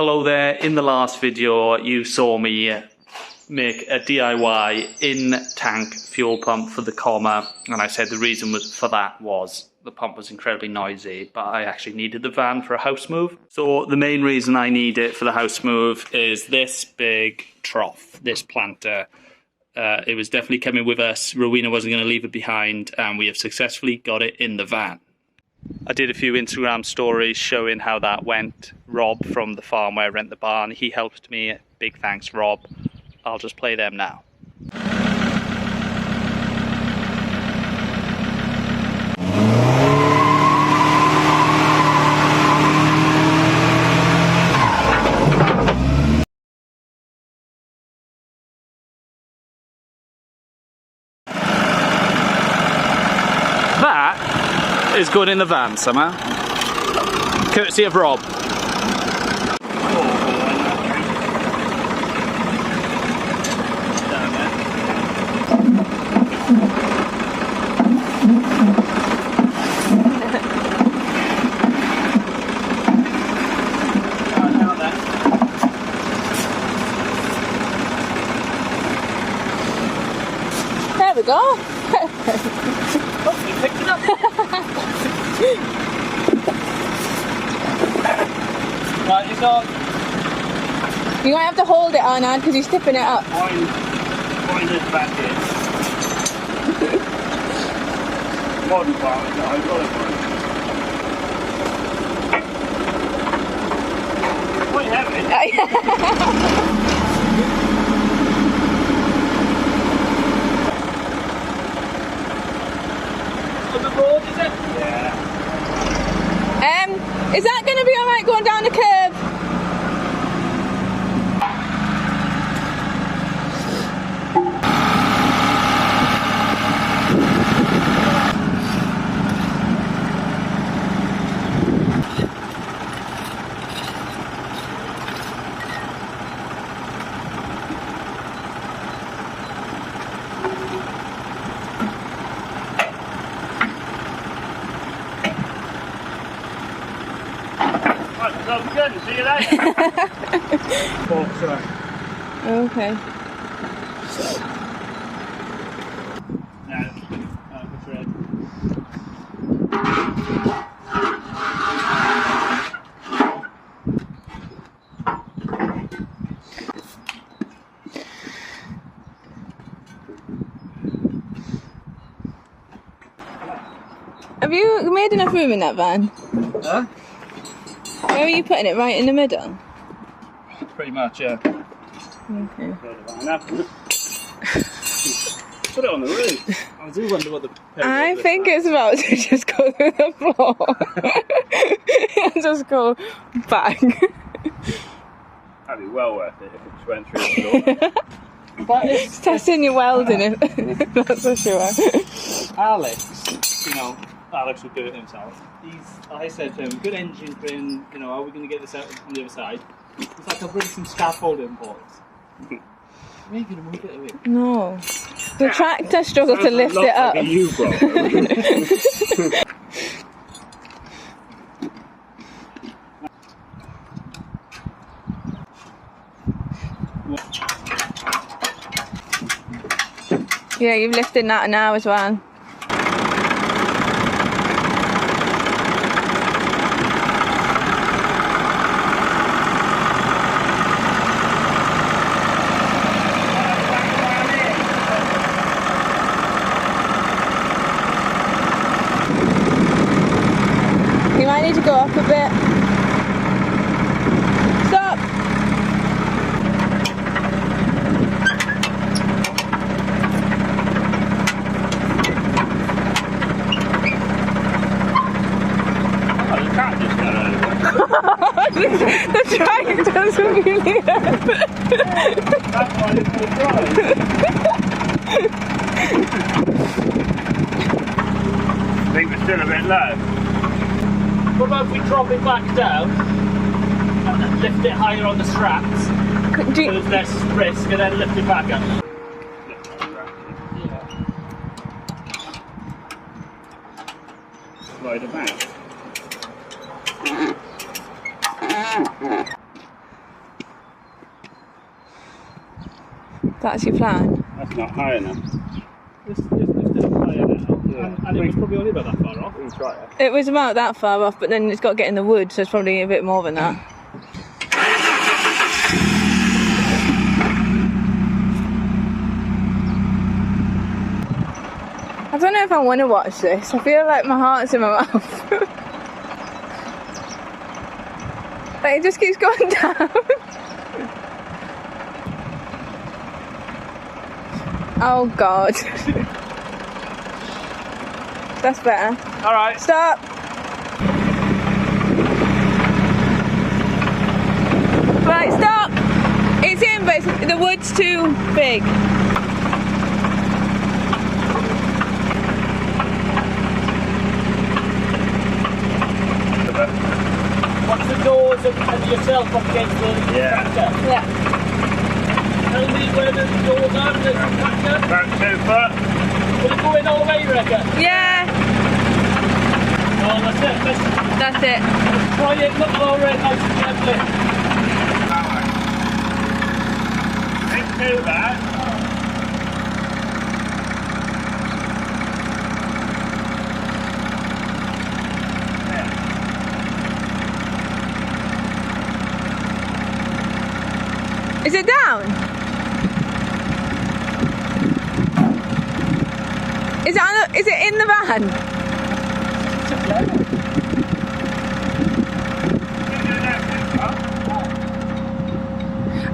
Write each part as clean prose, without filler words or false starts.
Hello there, in the last video you saw me make a DIY in-tank fuel pump for the Comma, and I said the reason for that was the pump was incredibly noisy, but I actually needed the van for a house move. So the main reason I need it for the house move is this big trough, this planter. It was definitely coming with us. Rowena wasn't going to leave it behind, and we have successfully got it in the van. I did a few Instagram stories showing how that went. Rob from the farm where I rent the barn, he helped me. Big thanks, Rob. I'll just play them now. That is going in the van somehow. Courtesy of Rob. There we go. Oh, you picked it up. Right, it's on. You might have to hold it on, because he's tipping it up. Wind this back in. Modern bar, I've got it right. Quite heavy. Road, is it? Yeah. Is that going to be alright going down the curb? Good. See you later. Oh, sorry. Okay. Have you made enough room in that van? Huh? Where are you putting it? Right in the middle? Pretty much, yeah. Okay. Put it on the roof. I do wonder what the... I think it's about to just go through the floor. And just go bang. That'd be well worth it if it just went through the floor. But it's testing your welding, that's for sure. Alex, you know, Alex would do it himself. I said to him, good engine pin, you know, are we going to get this out on the other side? He's like, I'll bring some scaffolding boys. Are you going to move it away? No. The tractor struggled to lift it up. Like a U-boat. Yeah, you've lifted that now as well. You might need to go up a bit. Stop! The tractor's really up. That's why it's all dry. I think we're still a bit low. What about if we drop it back down and then lift it higher on the straps so there's less risk, and then lift it back up? Slide it back. That's your plan? That's not high enough. It's still higher now. Yeah. And it was probably only about that far off. We can try it. It was about that far off, but then it's got to get in the wood, so it's probably a bit more than that. I don't know if I want to watch this. I feel like my heart's in my mouth. Like it just keeps going down. Oh God. That's better. Alright. Stop. Right, stop. It's in, but the wood's too big. Watch the doors and yourself up against the tractor. Yeah. Tell me where the doors are and the tractor. About 2 foot. Will it go in all the way, you reckon? Yeah. Oh, that's it. That's it. Try it, look lower it nice and gently. Didn't do that. Is it down? Is it in the van?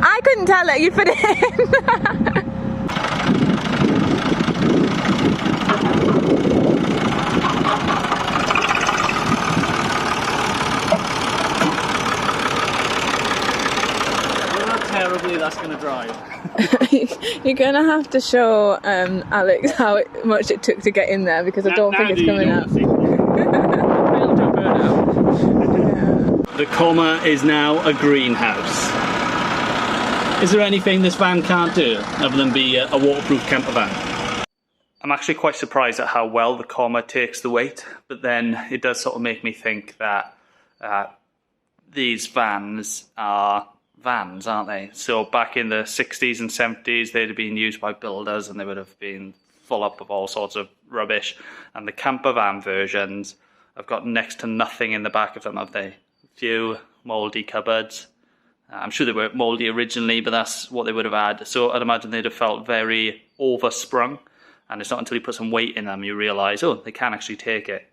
I couldn't tell it. You put it in. Terribly that's going to drive. You're gonna have to show Alex how much it took to get in there because I don't think it's coming out. The comma is now a greenhouse. Is there anything this van can't do other than be a waterproof camper van? I'm actually quite surprised at how well the comma takes the weight, but then it does sort of make me think that these vans are vans, aren't they? So back in the 60s and 70s, they'd have been used by builders and they would have been full up of all sorts of rubbish. And the camper van versions have got next to nothing in the back of them, have they? A few mouldy cupboards. I'm sure they were mouldy originally, but that's what they would have had. So I'd imagine they'd have felt very oversprung. And it's not until you put some weight in them you realise, oh, they can actually take it.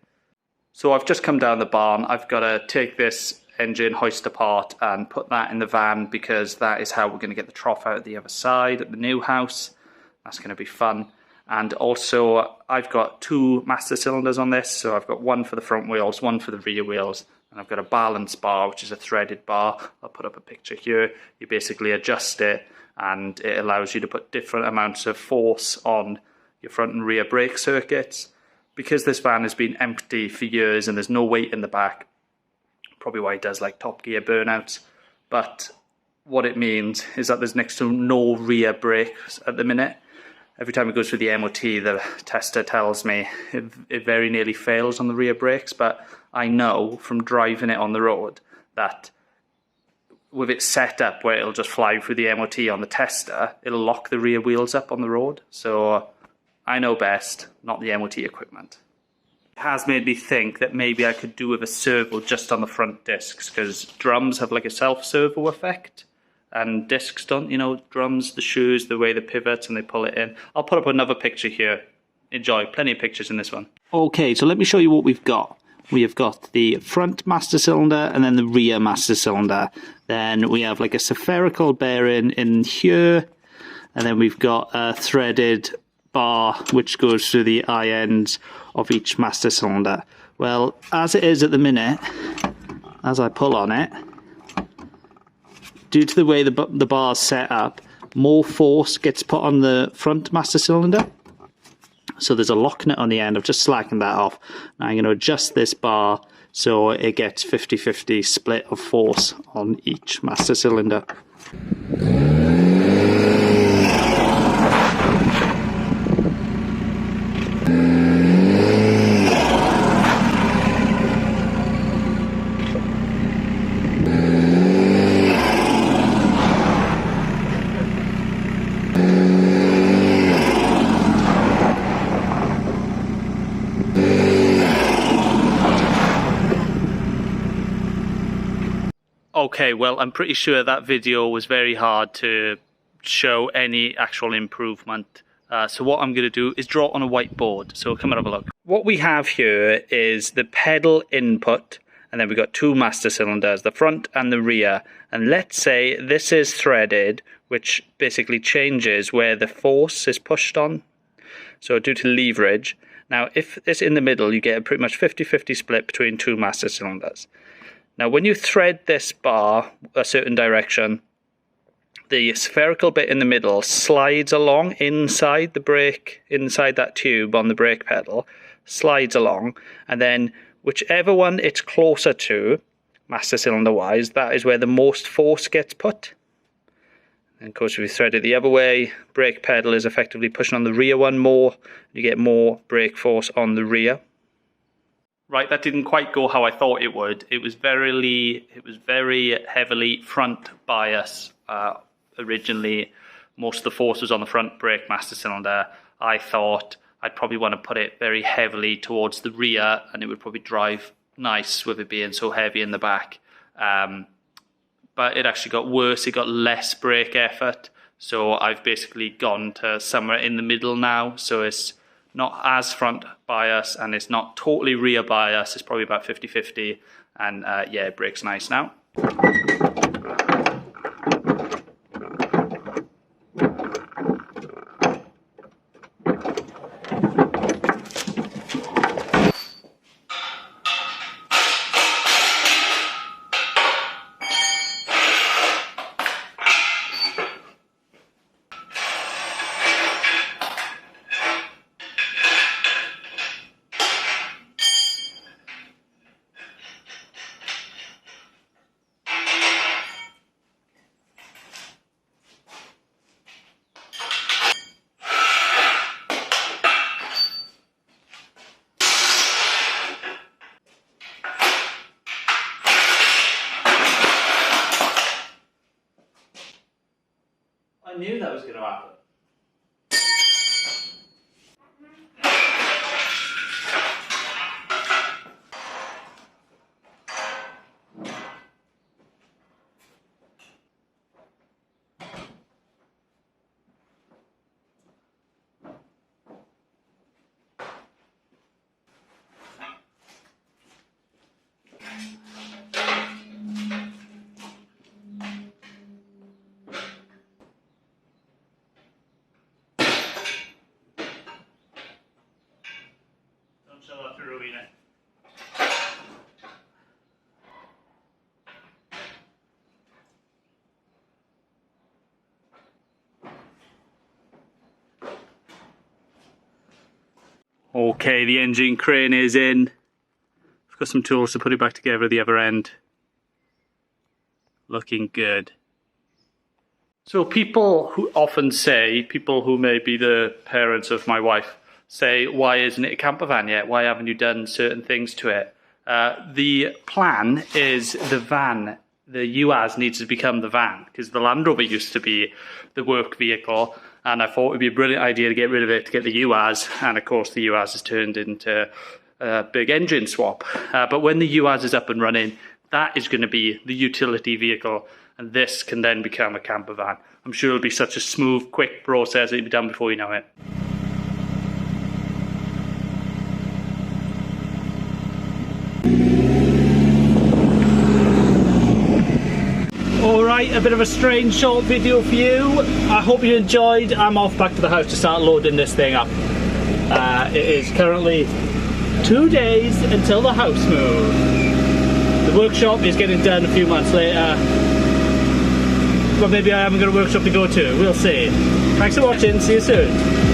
So I've just come down the barn. I've got to take this engine hoist apart and put that in the van because that is how we're going to get the trough out the other side at the new house. That's going to be fun. And also I've got 2 master cylinders on this, so I've got one for the front wheels, one for the rear wheels, and I've got a balance bar, which is a threaded bar. I'll put up a picture here. You basically adjust it and it allows you to put different amounts of force on your front and rear brake circuits. Because this van has been empty for years and there's no weight in the back, probably why it does like top gear burnouts, but what it means is that there's next to no rear brakes at the minute. Every time it goes through the MOT, the tester tells me it very nearly fails on the rear brakes, but I know from driving it on the road that with it set up where it'll just fly through the MOT on the tester, it'll lock the rear wheels up on the road. So I know best, not the MOT equipment. It has made me think that maybe I could do with a servo just on the front discs, because drums have like a self-servo effect and discs don't. You know, drums, the shoes, the way they pivot and they pull it in. I'll put up another picture here. Enjoy, plenty of pictures in this one. Okay, so let me show you what we've got. We have got the front master cylinder and then the rear master cylinder. Then we have like a spherical bearing in here, and then we've got a threaded bar which goes through the eye ends of each master cylinder. Well, as it is at the minute, as I pull on it, due to the way the bar's set up, more force gets put on the front master cylinder. So there's a lock nut on the end. I've just slackened that off. Now I'm going to adjust this bar so it gets 50-50 split of force on each master cylinder. Okay, well, I'm pretty sure that video was very hard to show any actual improvement. So what I'm going to do is draw on a whiteboard. So come and have a look. What we have here is the pedal input, and then we've got two master cylinders, the front and the rear. And let's say this is threaded, which basically changes where the force is pushed on. So due to leverage. Now, if it's in the middle, you get a pretty much 50-50 split between two master cylinders. Now, when you thread this bar a certain direction, the spherical bit in the middle slides along inside the brake, inside that tube on the brake pedal, slides along, and then whichever one it's closer to, master cylinder wise, that is where the most force gets put. And of course, if you thread it the other way, brake pedal is effectively pushing on the rear one more, you get more brake force on the rear. Right, that didn't quite go how I thought it would. It was very heavily front bias originally. Most of the force was on the front brake master cylinder. I thought I'd probably want to put it very heavily towards the rear, and it would probably drive nice with it being so heavy in the back. But it actually got worse. It got less brake effort. So I've basically gone to somewhere in the middle now. So it's not as front bias and it's not totally rear bias. It's probably about 50-50. And yeah, it brakes nice now. I knew that was going to happen. Show that to ruin it. Okay, the engine crane is in. I've got some tools to put it back together at the other end. Looking good. So people who often say, people who may be the parents of my wife, say, why isn't it a camper van yet? Why haven't you done certain things to it? The plan is the van, the UAZ needs to become the van, because the Land Rover used to be the work vehicle, and I thought it would be a brilliant idea to get rid of it, to get the UAZ, and of course the UAZ has turned into a big engine swap. But when the UAZ is up and running, that is going to be the utility vehicle, and this can then become a camper van. I'm sure it'll be such a smooth, quick process, it'll be done before you know it. Alright, a bit of a strange short video for you. I hope you enjoyed. I'm off back to the house to start loading this thing up. It is currently 2 days until the house move. The workshop is getting done a few months later. But maybe I haven't got a workshop to go to. We'll see. Thanks for watching. See you soon.